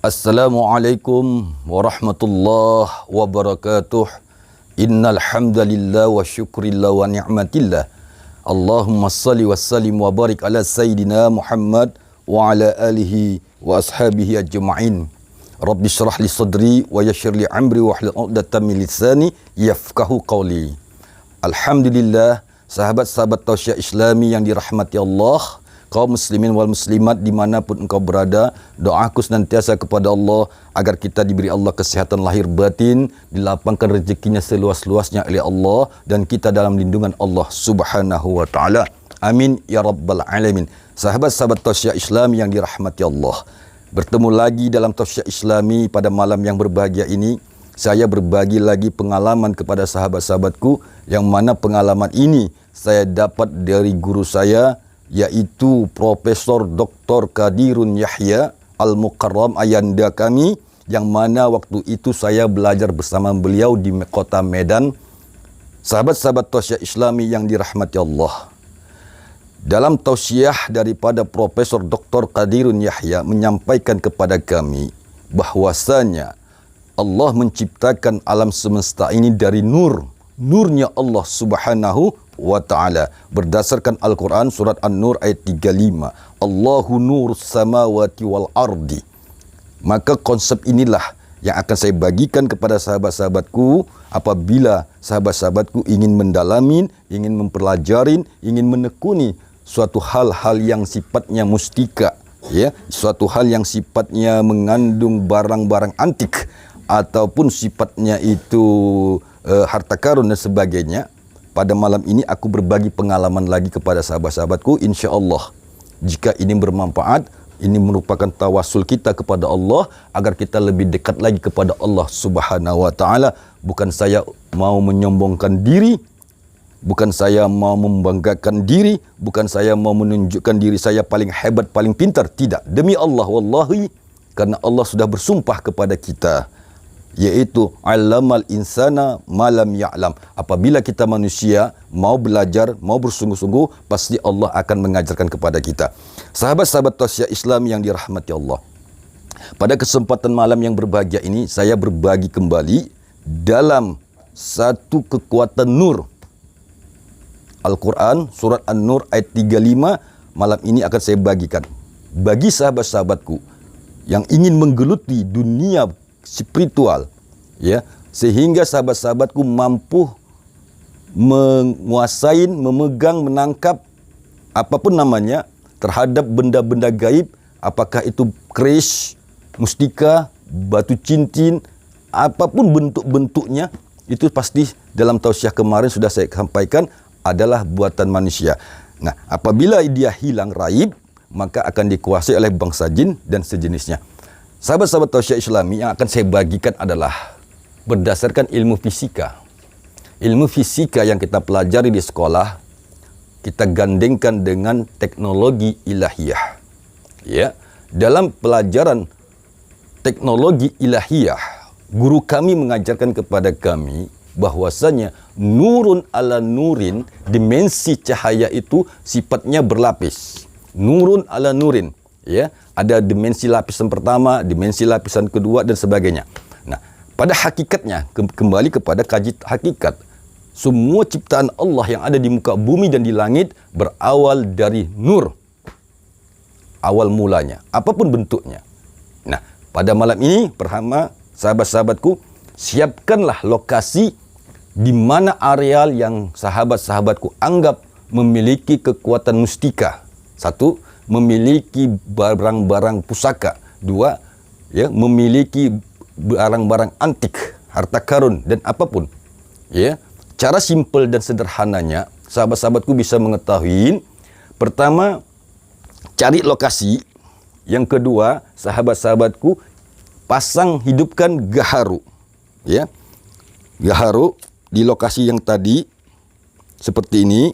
Assalamualaikum warahmatullahi wabarakatuh. Innal hamdalillah wa syukrillah wa ni'matillah. Allahumma salli wa sallim wa barik ala sayyidina Muhammad wa ala alihi wa ashabihi ajma'in. Rabbi syrah li sadri wa yassir li amri wa hlul 'uqdatam min lisani yafqahu qawli. Alhamdulillah, sahabat-sahabat tausiah Islami yang dirahmati Allah, kaum muslimin wal muslimat dimanapun engkau berada, doaku senantiasa kepada Allah agar kita diberi Allah kesehatan lahir batin, dilapangkan rezekinya seluas-luasnya oleh Allah, dan kita dalam lindungan Allah subhanahu wa ta'ala. Amin ya rabbal alamin. Sahabat-sahabat tausiah Islami yang dirahmati Allah, bertemu lagi dalam tausiah Islami pada malam yang berbahagia ini. Saya berbagi lagi pengalaman kepada sahabat-sahabatku, yang mana pengalaman ini saya dapat dari guru saya, yaitu Profesor Dr. Qadirun Yahya Al-Mukarram, ayanda kami, yang mana waktu itu saya belajar bersama beliau di kota Medan. Sahabat-sahabat tausiah Islami yang dirahmati Allah, dalam tausiah daripada Profesor Dr. Qadirun Yahya menyampaikan kepada kami bahwasanya Allah menciptakan alam semesta ini dari nurnya Allah subhanahu wa ta'ala. Berdasarkan Al-Quran surat An-Nur ayat 35, Allahu nurus samawati wal ardi. Maka konsep inilah yang akan saya bagikan kepada sahabat-sahabatku apabila sahabat-sahabatku ingin mendalami, ingin mempelajarin, ingin menekuni suatu hal-hal yang sifatnya mustika, ya, suatu hal yang sifatnya mengandung barang-barang antik ataupun sifatnya itu harta karun dan sebagainya. Pada malam ini aku berbagi pengalaman lagi kepada sahabat-sahabatku. Insya Allah, jika ini bermanfaat, ini merupakan tawasul kita kepada Allah agar kita lebih dekat lagi kepada Allah subhanahu wa ta'ala. Bukan saya mau menyombongkan diri, bukan saya mau membanggakan diri, bukan saya mau menunjukkan diri saya paling hebat, paling pintar. Tidak, demi Allah, wallahi, karena Allah sudah bersumpah kepada kita, yaitu allamal insana malam ya'lam. Apabila kita manusia mau belajar, mau bersungguh-sungguh, pasti Allah akan mengajarkan kepada kita. Sahabat-sahabat tausiah Islam yang dirahmati Allah, pada kesempatan malam yang berbahagia ini saya berbagi kembali dalam satu kekuatan nur Al-Quran surat An-Nur ayat 35. Malam ini akan saya bagikan bagi sahabat-sahabatku yang ingin menggeluti dunia spiritual, ya, sehingga sahabat-sahabatku mampu menguasai, memegang, menangkap apapun namanya terhadap benda-benda gaib, apakah itu keris, mustika, batu cincin, apapun bentuk-bentuknya, itu pasti dalam tausiah kemarin sudah saya sampaikan adalah buatan manusia. Nah, apabila dia hilang raib, maka akan dikuasai oleh bangsa jin dan sejenisnya. Sahabat-sahabat tausiah Islami, yang akan saya bagikan adalah berdasarkan ilmu fisika. Ilmu fisika yang kita pelajari di sekolah, kita gandengkan dengan teknologi ilahiyah. Ya, dalam pelajaran teknologi ilahiyah, guru kami mengajarkan kepada kami bahwasanya nurun ala nurin, dimensi cahaya itu sifatnya berlapis. Nurun ala nurin, ya, ada dimensi lapisan pertama, dimensi lapisan kedua dan sebagainya. Nah, pada hakikatnya, kembali kepada kaji hakikat, semua ciptaan Allah yang ada di muka bumi dan di langit berawal dari nur. Awal mulanya, apapun bentuknya. Nah, pada malam ini, pertama, sahabat-sahabatku, siapkanlah lokasi di mana areal yang sahabat-sahabatku anggap memiliki kekuatan mustika. Satu, memiliki barang-barang pusaka. Dua, ya, memiliki barang-barang antik, harta karun dan apapun. Ya, cara simpel dan sederhananya sahabat-sahabatku bisa mengetahui. Pertama, cari lokasi. Yang kedua, sahabat-sahabatku hidupkan gaharu. Ya, gaharu di lokasi yang tadi seperti ini.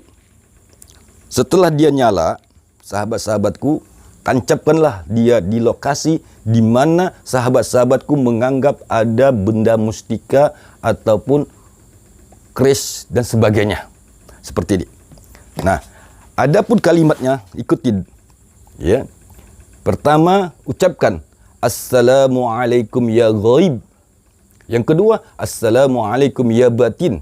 Setelah dia nyala, sahabat-sahabatku, tancapkanlah dia di lokasi di mana sahabat-sahabatku menganggap ada benda mustika ataupun keris dan sebagainya. Seperti ini. Nah, adapun kalimatnya ikutin. Ya. Pertama, ucapkan Assalamualaikum ya ghaib. Yang kedua, Assalamualaikum ya batin.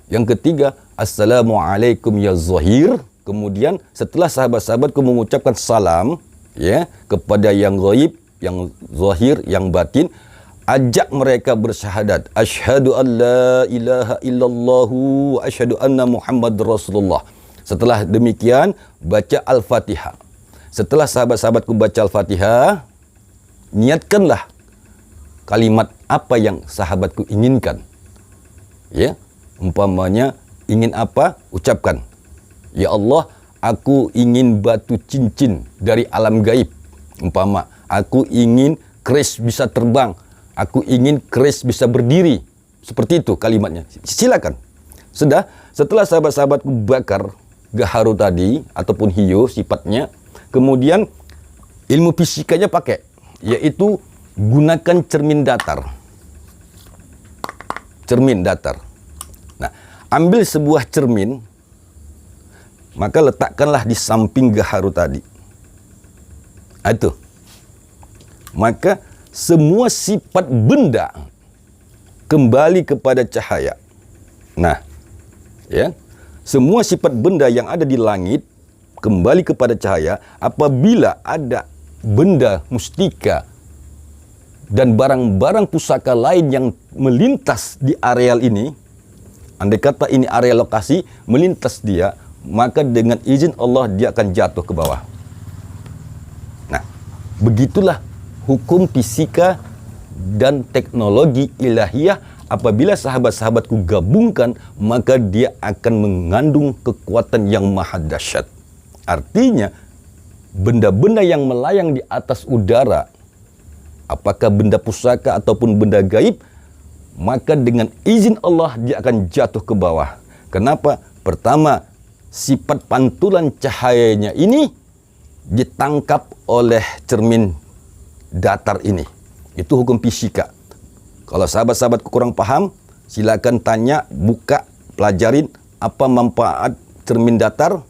Yang ketiga, Assalamualaikum ya zahir. Kemudian setelah sahabat-sahabatku mengucapkan salam ya kepada yang ghaib, yang zahir, yang batin, ajak mereka bersyahadat, asyhadu an la ilaha illallah wa asyhadu anna Muhammad Rasulullah. Setelah demikian, baca Al-Fatihah. Setelah sahabat-sahabatku baca Al-Fatihah, niatkanlah kalimat apa yang sahabatku inginkan. Ya, umpamanya ingin apa? Ucapkan, ya Allah, aku ingin batu cincin dari alam gaib. Umpama, aku ingin keris bisa terbang. Aku ingin keris bisa berdiri. Seperti itu kalimatnya. Silakan. Setelah sahabat-sahabatku bakar gaharu tadi, ataupun hiyo sifatnya, kemudian ilmu fisikanya pakai, yaitu gunakan cermin datar. Cermin datar. Nah, ambil sebuah cermin, maka letakkanlah di samping gaharu tadi. Itu. Maka semua sifat benda kembali kepada cahaya. Nah, ya. Semua sifat benda yang ada di langit kembali kepada cahaya. Apabila ada benda mustika dan barang-barang pusaka lain yang melintas di areal ini, andai kata ini area lokasi, melintas dia, maka dengan izin Allah dia akan jatuh ke bawah. Nah, begitulah hukum fisika dan teknologi ilahiyah. Apabila sahabat-sahabatku gabungkan, maka dia akan mengandung kekuatan yang maha dahsyat. Artinya, benda-benda yang melayang di atas udara, apakah benda pusaka ataupun benda gaib, maka dengan izin Allah dia akan jatuh ke bawah. Kenapa? Pertama, sifat pantulan cahayanya ini ditangkap oleh cermin datar ini. Itu hukum fisika. Kalau sahabat-sahabatku kurang paham, silakan tanya, buka, pelajarin apa manfaat cermin datar.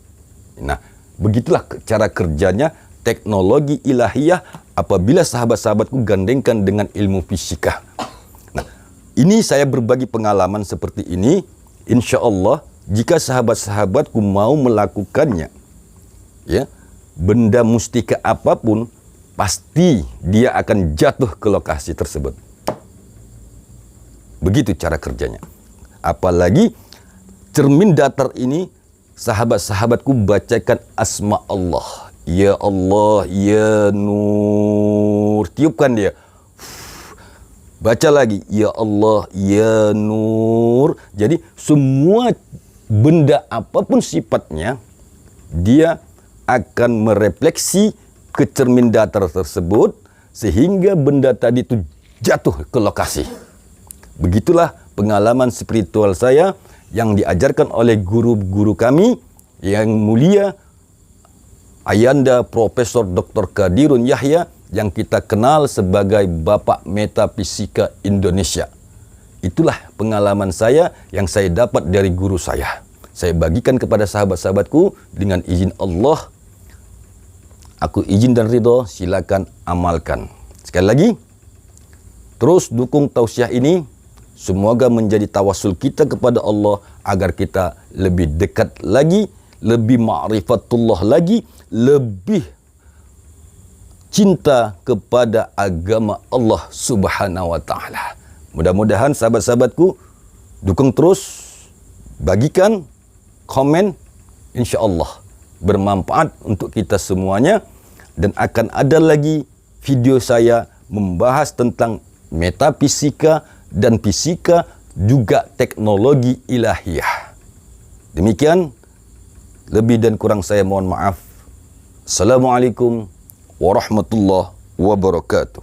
Nah, begitulah cara kerjanya teknologi ilahiyah apabila sahabat-sahabatku gandengkan dengan ilmu fisika. Nah, ini saya berbagi pengalaman seperti ini. Insya Allah, jika sahabat-sahabatku mau melakukannya, ya, benda mustika apapun, pasti dia akan jatuh ke lokasi tersebut. Begitu cara kerjanya. Apalagi cermin datar ini, sahabat-sahabatku bacakan asma Allah. Ya Allah, Ya Nur. Tiupkan dia. Baca lagi. Ya Allah, Ya Nur. Jadi semua benda apapun sifatnya, dia akan merefleksi ke cermin datar tersebut, sehingga benda tadi itu jatuh ke lokasi. Begitulah pengalaman spiritual saya yang diajarkan oleh guru-guru kami yang mulia Ayanda Profesor Dr. Qadirun Yahya, yang kita kenal sebagai Bapak Metafisika Indonesia. Itulah pengalaman saya yang saya dapat dari guru saya. Saya bagikan kepada sahabat-sahabatku dengan izin Allah. Aku izin dan ridho, silakan amalkan. Sekali lagi, terus dukung tausiah ini. Semoga menjadi tawasul kita kepada Allah agar kita lebih dekat lagi, lebih ma'rifatullah lagi, lebih cinta kepada agama Allah Subhanahu wa taala. Mudah-mudahan sahabat-sahabatku dukung terus, bagikan, komen, insya-Allah bermanfaat untuk kita semuanya. Dan akan ada lagi video saya membahas tentang metafisika dan fisika, juga teknologi ilahiyah. Demikian, lebih dan kurang saya mohon maaf. Assalamualaikum warahmatullahi wabarakatuh.